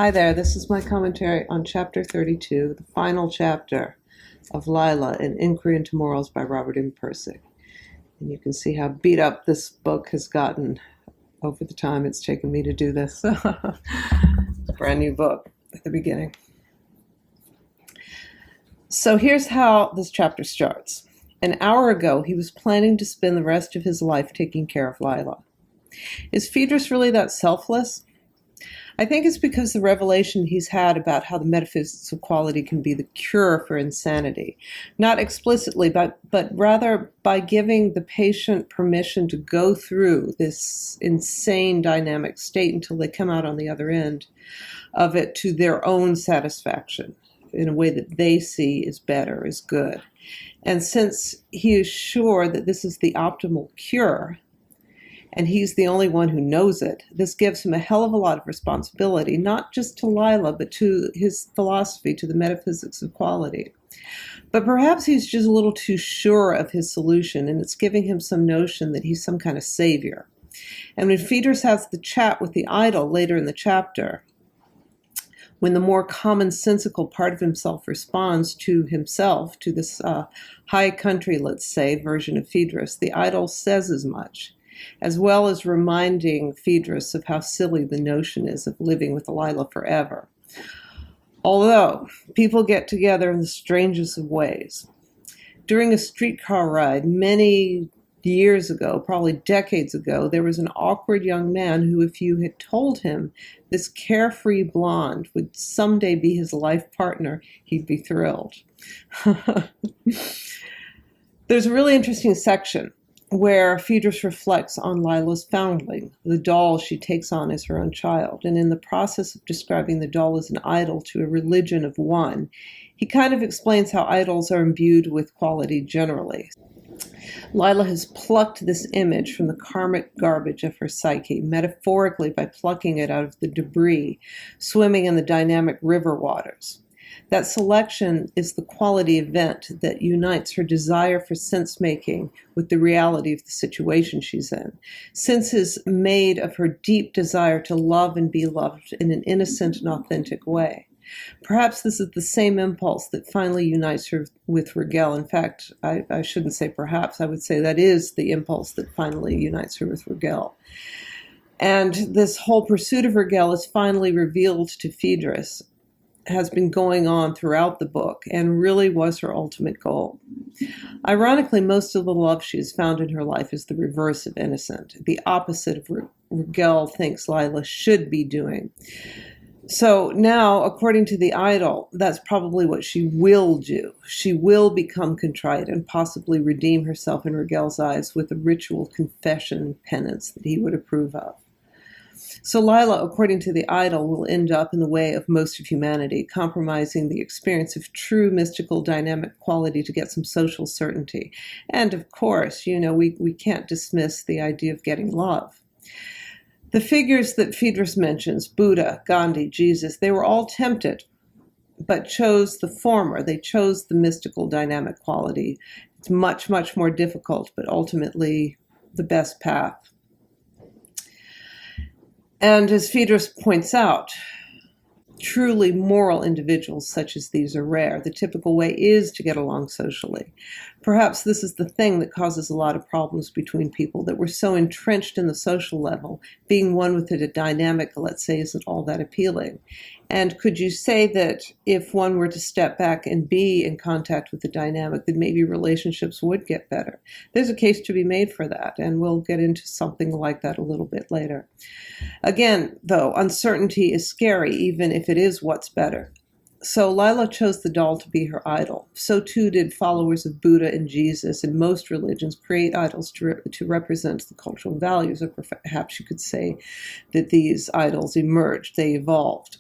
Hi there, this is my commentary on Chapter 32, the final chapter of Lila, An Inquiry into Morals by Robert M. Pirsig. And you can see how beat up this book has gotten over the time it's taken me to do this. It's a brand new book at the beginning. So here's how this chapter starts. An hour ago, he was planning to spend the rest of his life taking care of Lila. Is Phaedrus really that selfless? I think it's because the revelation he's had about how the metaphysics of quality can be the cure for insanity, not explicitly, but rather by giving the patient permission to go through this insane dynamic state until they come out on the other end of it to their own satisfaction in a way that they see is better, is good. And since he is sure that this is the optimal cure, and he's the only one who knows it, this gives him a hell of a lot of responsibility, not just to Lila, but to his philosophy, to the metaphysics of quality. But perhaps he's just a little too sure of his solution, and it's giving him some notion that he's some kind of savior. And when Phaedrus has the chat with the idol later in the chapter, when the more commonsensical part of himself responds to himself, to this high country, let's say, version of Phaedrus, the idol says as much, as well as reminding Phaedrus of how silly the notion is of living with Lila forever. Although people get together in the strangest of ways. During a streetcar ride many years ago, probably decades ago, there was an awkward young man who, if you had told him this carefree blonde would someday be his life partner, he'd be thrilled. There's a really interesting section where Phaedrus reflects on Lila's foundling, the doll she takes on as her own child. And in the process of describing the doll as an idol to a religion of one, he kind of explains how idols are imbued with quality generally. Lila has plucked this image from the karmic garbage of her psyche, metaphorically by plucking it out of the debris swimming in the dynamic river waters. That selection is the quality event that unites her desire for sense-making with the reality of the situation she's in. Sense is made of her deep desire to love and be loved in an innocent and authentic way. Perhaps this is the same impulse that finally unites her with Rigel. In fact, I shouldn't say perhaps, I would say that is the impulse that finally unites her with Rigel. And this whole pursuit of Rigel is finally revealed to Phaedrus, has been going on throughout the book, and really was her ultimate goal. Ironically, most of the love she has found in her life is the reverse of innocent, the opposite of Rigel thinks Lila should be doing. So now, according to the idol, that's probably what she will do. She will become contrite and possibly redeem herself in Rigel's eyes with a ritual confession and penance that he would approve of. So Lila, according to the idol, will end up in the way of most of humanity, compromising the experience of true mystical dynamic quality to get some social certainty. And of course, we can't dismiss the idea of getting love. The figures that Phaedrus mentions, Buddha, Gandhi, Jesus, they were all tempted, but chose the former. They chose the mystical dynamic quality. It's much, much more difficult, but ultimately the best path. And as Phaedrus points out, truly moral individuals such as these are rare. The typical way is to get along socially. Perhaps this is the thing that causes a lot of problems between people, that we're so entrenched in the social level, being one with it, a dynamic, let's say, isn't all that appealing. And could you say that if one were to step back and be in contact with the dynamic, that maybe relationships would get better? There's a case to be made for that, and we'll get into something like that a little bit later. Again, though, uncertainty is scary, even if it is what's better. So Lila chose the doll to be her idol. So too did followers of Buddha and Jesus, and most religions create idols to represent the cultural values, or perhaps you could say that these idols emerged, they evolved.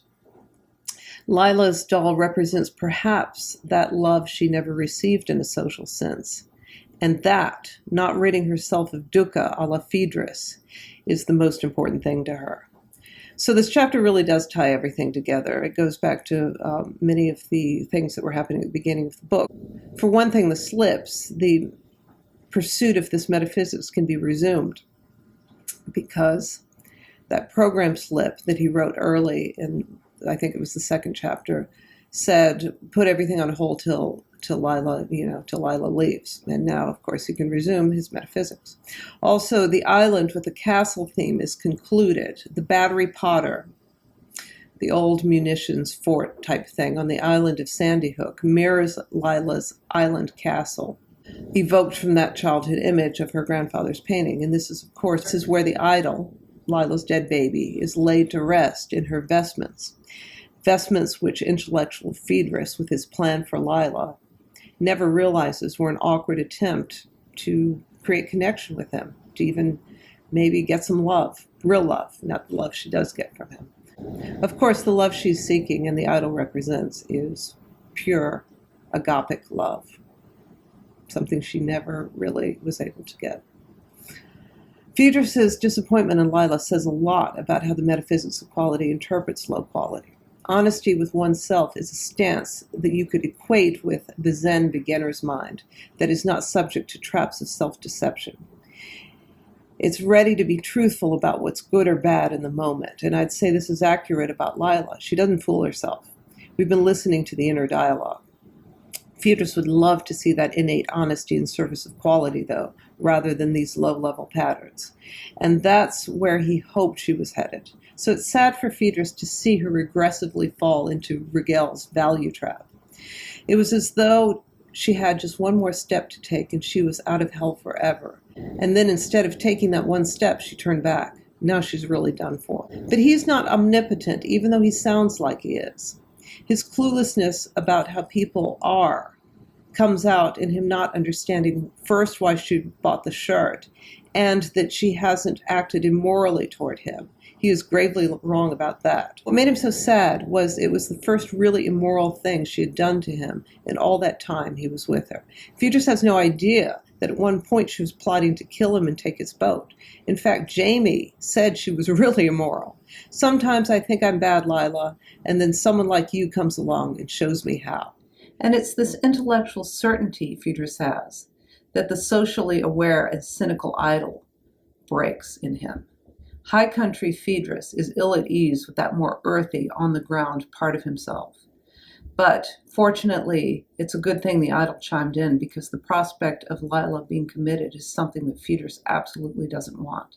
Lila's doll represents perhaps that love she never received in a social sense. And that, not ridding herself of dukkha a la Phaedrus, is the most important thing to her. So this chapter really does tie everything together. It goes back to many of the things that were happening at the beginning of the book. For one thing, the slips, the pursuit of this metaphysics can be resumed because that program slip that he wrote early in I think it was the second chapter, said, put everything on hold till Lila, till Lila leaves. And now, of course, he can resume his metaphysics. Also, the island with the castle theme is concluded. The Battery Potter, the old munitions fort type thing on the island of Sandy Hook, mirrors Lila's island castle, evoked from that childhood image of her grandfather's painting. And this is, of course, is where the idol, Lila's dead baby, is laid to rest in her vestments. Vestments which intellectual Phaedrus, with his plan for Lila, never realizes were an awkward attempt to create connection with him, to even maybe get some love, real love, not the love she does get from him. Of course, the love she's seeking and the idol represents is pure agapic love, something she never really was able to get. Phaedrus's disappointment in Lila says a lot about how the metaphysics of quality interprets low quality. Honesty with oneself is a stance that you could equate with the Zen beginner's mind that is not subject to traps of self-deception. It's ready to be truthful about what's good or bad in the moment, and I'd say this is accurate about Lila. She doesn't fool herself. We've been listening to the inner dialogue. Phaedrus would love to see that innate honesty in service of quality, though, rather than these low-level patterns. And that's where he hoped she was headed. So it's sad for Phaedrus to see her regressively fall into Rigel's value trap. It was as though she had just one more step to take and she was out of hell forever. And then instead of taking that one step, she turned back. Now she's really done for. But he's not omnipotent, even though he sounds like he is. His cluelessness about how people are comes out in him not understanding first why she bought the shirt and that she hasn't acted immorally toward him. He is gravely wrong about that. What made him so sad was it was the first really immoral thing she had done to him in all that time he was with her. Phaedrus has no idea that at one point she was plotting to kill him and take his boat. In fact, Jamie said she was really immoral. Sometimes I think I'm bad, Lila, and then someone like you comes along and shows me how. And it's this intellectual certainty Phaedrus has that the socially aware and cynical idol breaks in him. High country Phaedrus is ill at ease with that more earthy, on-the-ground part of himself. But fortunately, it's a good thing the idol chimed in because the prospect of Lila being committed is something that Phaedrus absolutely doesn't want.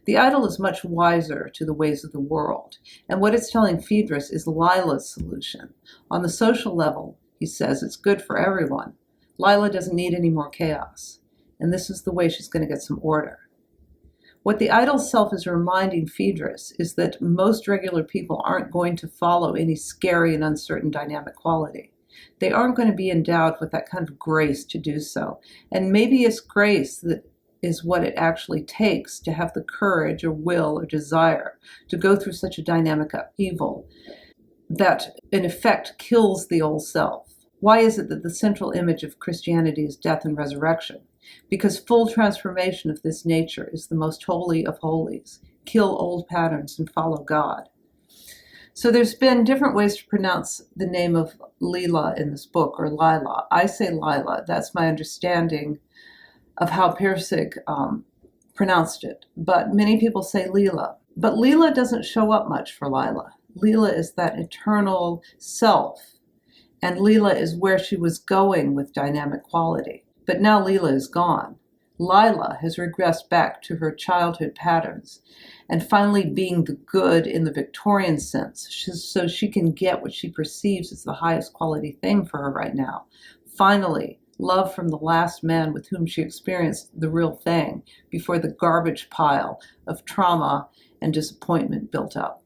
The idol is much wiser to the ways of the world, and what it's telling Phaedrus is Lila's solution. On the social level, he says it's good for everyone. Lila doesn't need any more chaos, and this is the way she's going to get some order. What the idol's self is reminding Phaedrus is that most regular people aren't going to follow any scary and uncertain dynamic quality. They aren't going to be endowed with that kind of grace to do so. And maybe it's grace that is what it actually takes to have the courage or will or desire to go through such a dynamic upheaval that in effect kills the old self. Why is it that the central image of Christianity is death and resurrection? Because full transformation of this nature is the most holy of holies. Kill old patterns and follow God. So there's been different ways to pronounce the name of Lila in this book, or Lila. I say Lila. That's my understanding of how Pirsig pronounced it. But many people say Lila. But Lila doesn't show up much for Lila. Lila is that eternal self. And Lila is where she was going with dynamic quality. But now Lila is gone. Lila has regressed back to her childhood patterns and finally being the good in the Victorian sense, so she can get what she perceives as the highest quality thing for her right now. Finally, love from the last man with whom she experienced the real thing before the garbage pile of trauma and disappointment built up.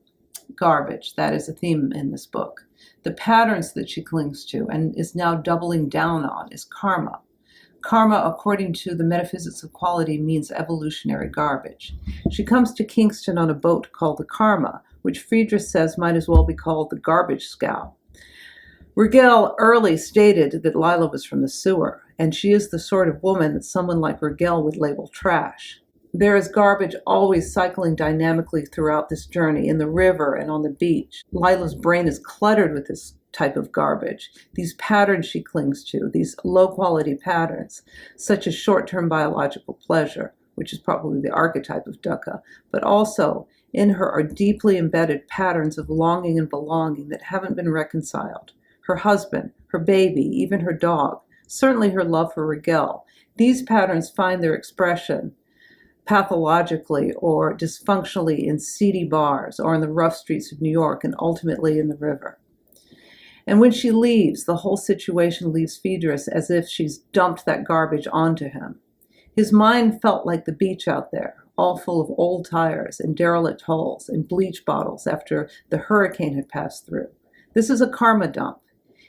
Garbage, that is a theme in this book. The patterns that she clings to and is now doubling down on is karma. Karma, according to the metaphysics of quality, means evolutionary garbage. She comes to Kingston on a boat called the Karma, which Phaedrus says might as well be called the garbage scow. Rigel early stated that Lila was from the sewer, and she is the sort of woman that someone like Rigel would label trash. There is garbage always cycling dynamically throughout this journey, in the river and on the beach. Lila's brain is cluttered with this type of garbage, these patterns she clings to, these low-quality patterns, such as short-term biological pleasure, which is probably the archetype of dukkha, but also in her are deeply embedded patterns of longing and belonging that haven't been reconciled. Her husband, her baby, even her dog, certainly her love for Rigel. These patterns find their expression pathologically or dysfunctionally in seedy bars or in the rough streets of New York and ultimately in the river. And when she leaves, the whole situation leaves Phaedrus as if she's dumped that garbage onto him. His mind felt like the beach out there, all full of old tires and derelict hulls and bleach bottles after the hurricane had passed through. This is a karma dump.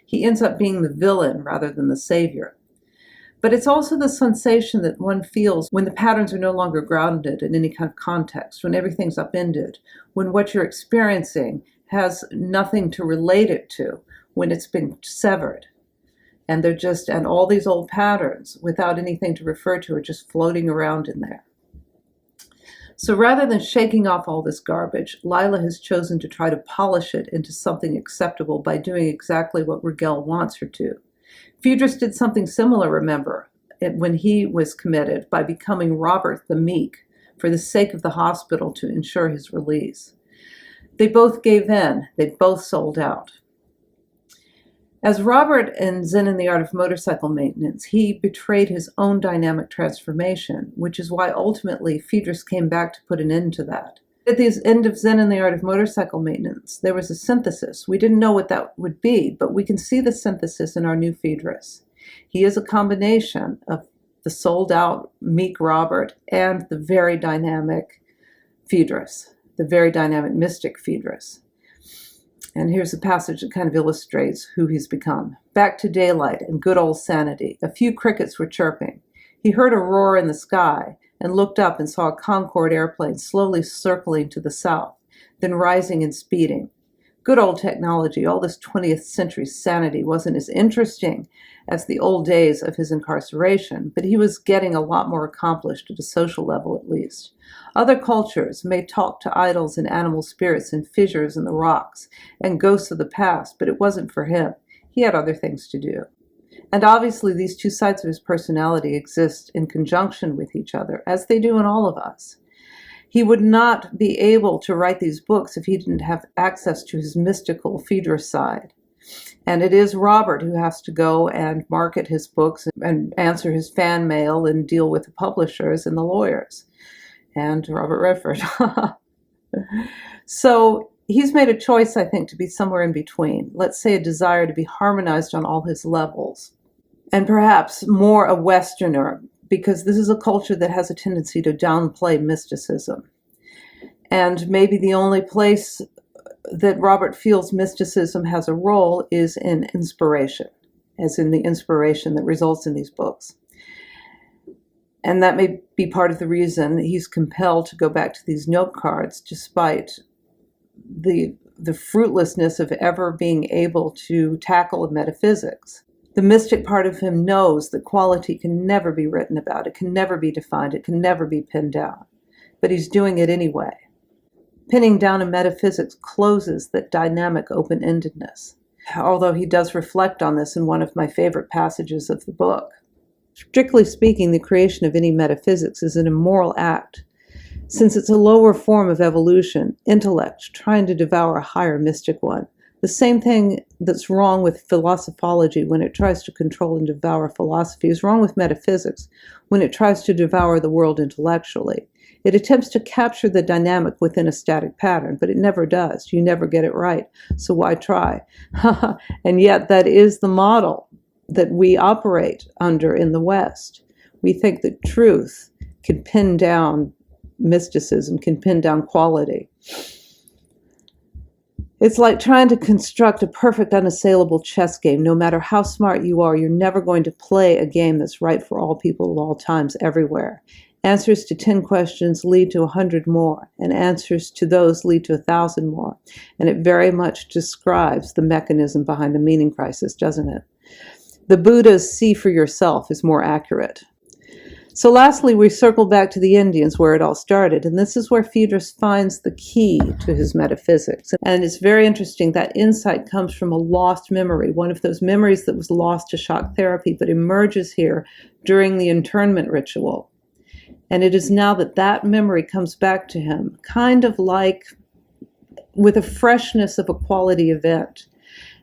He ends up being the villain rather than the savior. But it's also the sensation that one feels when the patterns are no longer grounded in any kind of context, when everything's upended, when what you're experiencing has nothing to relate it to, when it's been severed. And and all these old patterns without anything to refer to are just floating around in there. So rather than shaking off all this garbage, Lila has chosen to try to polish it into something acceptable by doing exactly what Rigel wants her to. Phaedrus did something similar, remember, when he was committed by becoming Robert the Meek for the sake of the hospital to ensure his release. They both gave in. They both sold out. As Robert in Zen and the Art of Motorcycle Maintenance, he betrayed his own dynamic transformation, which is why ultimately Phaedrus came back to put an end to that. At the end of Zen and the Art of Motorcycle Maintenance, there was a synthesis. We didn't know what that would be, but we can see the synthesis in our new Phaedrus. He is a combination of the sold-out, meek Robert and the very dynamic Phaedrus, the very dynamic mystic Phaedrus. And here's a passage that kind of illustrates who he's become. Back to daylight and good old sanity. A few crickets were chirping. He heard a roar in the sky and looked up and saw a Concorde airplane slowly circling to the south, then rising and speeding. Good old technology. All this 20th century sanity wasn't as interesting as the old days of his incarceration, but he was getting a lot more accomplished at a social level at least. Other cultures may talk to idols and animal spirits and fissures in the rocks and ghosts of the past, but it wasn't for him. He had other things to do. And obviously these two sides of his personality exist in conjunction with each other, as they do in all of us. He would not be able to write these books if he didn't have access to his mystical Phaedrus side. And it is Robert who has to go and market his books and answer his fan mail and deal with the publishers and the lawyers. And Robert Redford. So he's made a choice, I think, to be somewhere in between. Let's say a desire to be harmonized on all his levels. And perhaps more a Westerner, because this is a culture that has a tendency to downplay mysticism. And maybe the only place that Robert feels mysticism has a role is in inspiration, as in the inspiration that results in these books. And that may be part of the reason he's compelled to go back to these note cards, despite the fruitlessness of ever being able to tackle metaphysics. The mystic part of him knows that quality can never be written about, it can never be defined, it can never be pinned down. But he's doing it anyway. Pinning down in metaphysics closes that dynamic open-endedness, although he does reflect on this in one of my favorite passages of the book. Strictly speaking, the creation of any metaphysics is an immoral act, since it's a lower form of evolution, intellect, trying to devour a higher mystic one. The same thing that's wrong with philosophology when it tries to control and devour philosophy is wrong with metaphysics when it tries to devour the world intellectually. It attempts to capture the dynamic within a static pattern, but it never does. You never get it right, so why try? And yet that is the model that we operate under in the West. We think that truth can pin down mysticism, can pin down quality. It's like trying to construct a perfect, unassailable chess game. No matter how smart you are, you're never going to play a game that's right for all people at all times, everywhere. Answers to 10 questions lead to 100 more, and answers to those lead to 1,000 more. And it very much describes the mechanism behind the meaning crisis, doesn't it? The Buddha's see for yourself is more accurate. So lastly, we circle back to the Indians where it all started, and this is where Phaedrus finds the key to his metaphysics. And it's very interesting, that insight comes from a lost memory, one of those memories that was lost to shock therapy, but emerges here during the interment ritual. And it is now that that memory comes back to him, kind of like with a freshness of a quality event.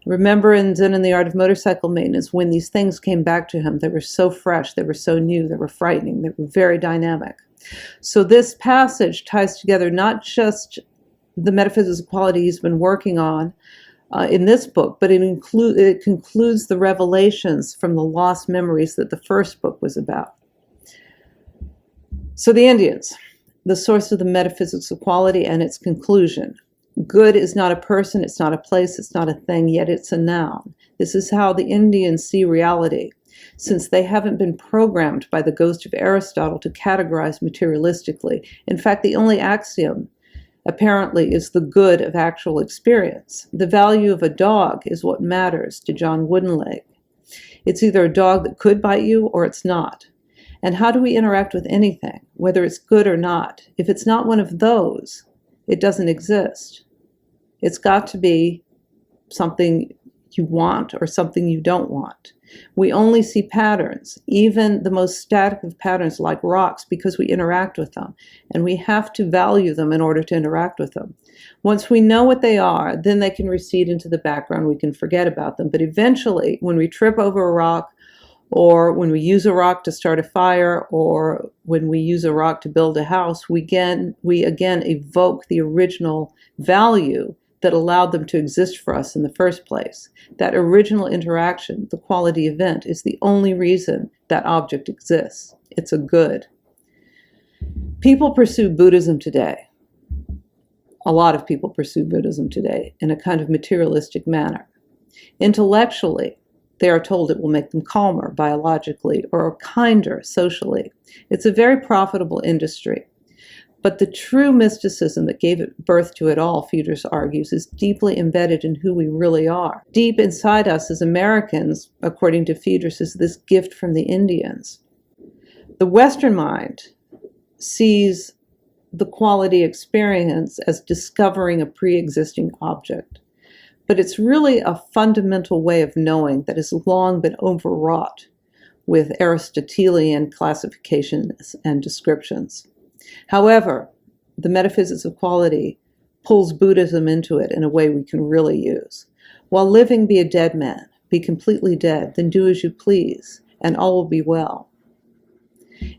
Remember in Zen and the Art of Motorcycle Maintenance, when these things came back to him, they were so fresh, they were so new, they were frightening, they were very dynamic. So this passage ties together not just the metaphysics of quality he's been working on in this book, but it concludes the revelations from the lost memories that the first book was about. So the Indians, the source of the metaphysics of quality and its conclusion. Good is not a person, it's not a place, it's not a thing, yet it's a noun. This is how the Indians see reality, since they haven't been programmed by the ghost of Aristotle to categorize materialistically. In fact, the only axiom, apparently, is the good of actual experience. The value of a dog is what matters to John Woodenleg. It's either a dog that could bite you or it's not. And how do we interact with anything, whether it's good or not? If it's not one of those, it doesn't exist. It's got to be something you want or something you don't want. We only see patterns, even the most static of patterns like rocks, because we interact with them. And we have to value them in order to interact with them. Once we know what they are, then they can recede into the background. We can forget about them. But eventually, when we trip over a rock, or when we use a rock to start a fire, or when we use a rock to build a house, we again evoke the original value that allowed them to exist for us in the first place. That original interaction, the quality event, is the only reason that object exists. It's a good. People pursue Buddhism today. A lot of people pursue Buddhism today in a kind of materialistic manner. Intellectually, they are told it will make them calmer biologically or kinder socially. It's a very profitable industry. But the true mysticism that gave birth to it all, Phaedrus argues, is deeply embedded in who we really are. Deep inside us as Americans, according to Phaedrus, is this gift from the Indians. The Western mind sees the quality experience as discovering a pre-existing object. But it's really a fundamental way of knowing that has long been overwrought with Aristotelian classifications and descriptions. However, the metaphysics of quality pulls Buddhism into it in a way we can really use. While living, be a dead man, be completely dead, then do as you please, and all will be well.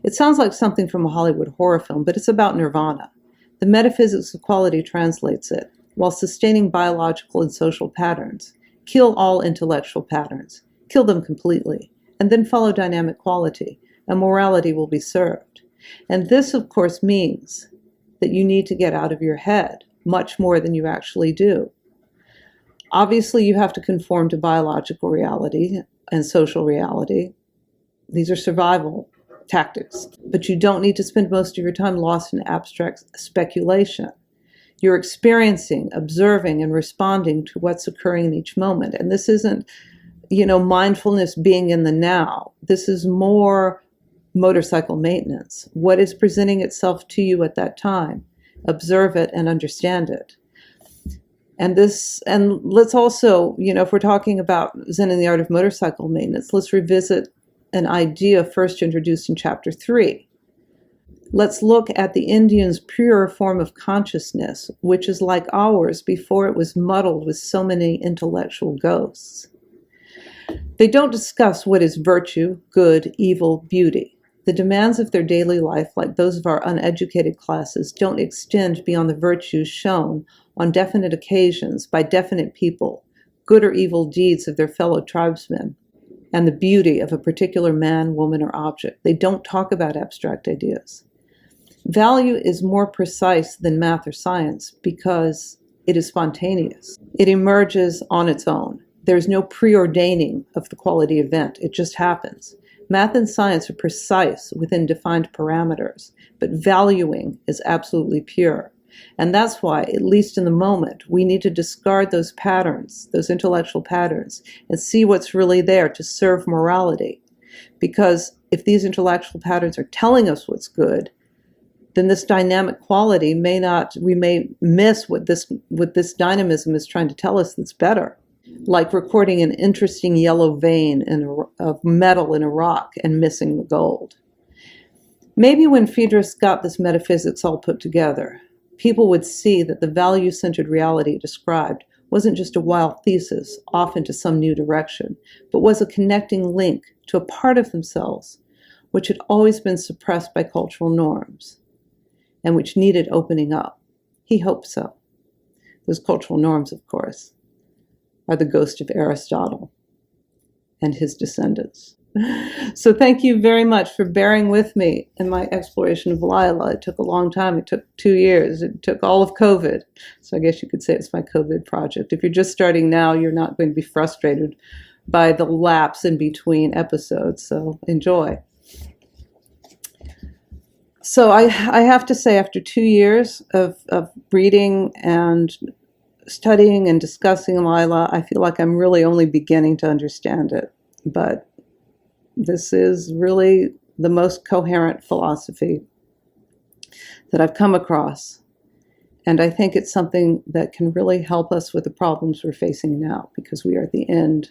It sounds like something from a Hollywood horror film, but it's about nirvana. The metaphysics of quality translates it, while sustaining biological and social patterns. Kill all intellectual patterns, kill them completely, and then follow dynamic quality, and morality will be served. And this, of course, means that you need to get out of your head much more than you actually do. Obviously, you have to conform to biological reality and social reality. These are survival tactics. But you don't need to spend most of your time lost in abstract speculation. You're experiencing, observing, and responding to what's occurring in each moment. And this isn't, mindfulness being in the now. This is more motorcycle maintenance. What is presenting itself to you at that time? Observe it and understand it. And let's also, if we're talking about Zen and the Art of Motorcycle Maintenance, let's revisit an idea first introduced in chapter 3. Let's look at the Indians' pure form of consciousness, which is like ours before it was muddled with so many intellectual ghosts. They don't discuss what is virtue, good, evil, beauty. The demands of their daily life, like those of our uneducated classes, don't extend beyond the virtues shown on definite occasions by definite people, good or evil deeds of their fellow tribesmen, and the beauty of a particular man, woman, or object. They don't talk about abstract ideas. Value is more precise than math or science because it is spontaneous. It emerges on its own. There's no preordaining of the quality event. It just happens. Math and science are precise within defined parameters, but valuing is absolutely pure. And that's why, at least in the moment, we need to discard those patterns, those intellectual patterns, and see what's really there to serve morality. Because if these intellectual patterns are telling us what's good, then this dynamic quality we may miss what this dynamism is trying to tell us that's better. Like recording an interesting yellow vein of metal in a rock and missing the gold. Maybe when Phaedrus got this metaphysics all put together, people would see that the value-centered reality described wasn't just a wild thesis off into some new direction, but was a connecting link to a part of themselves which had always been suppressed by cultural norms and which needed opening up. He hoped so. Those cultural norms, of course, are the ghost of Aristotle and his descendants. So thank you very much for bearing with me in my exploration of Lila. It took a long time. It took 2 years. It took all of COVID. So I guess you could say it's my COVID project. If you're just starting now, you're not going to be frustrated by the lapse in between episodes. So enjoy. So I have to say, after 2 years of reading and studying and discussing Lila, I feel like I'm really only beginning to understand it. But this is really the most coherent philosophy that I've come across. And I think it's something that can really help us with the problems we're facing now, because we are at the end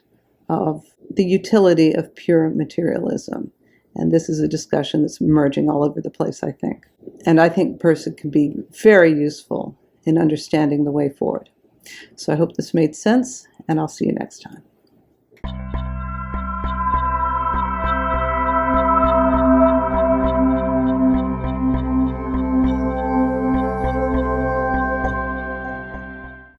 of the utility of pure materialism. And this is a discussion that's emerging all over the place, I think. And I think Pirsig can be very useful in understanding the way forward. So I hope this made sense, and I'll see you next time.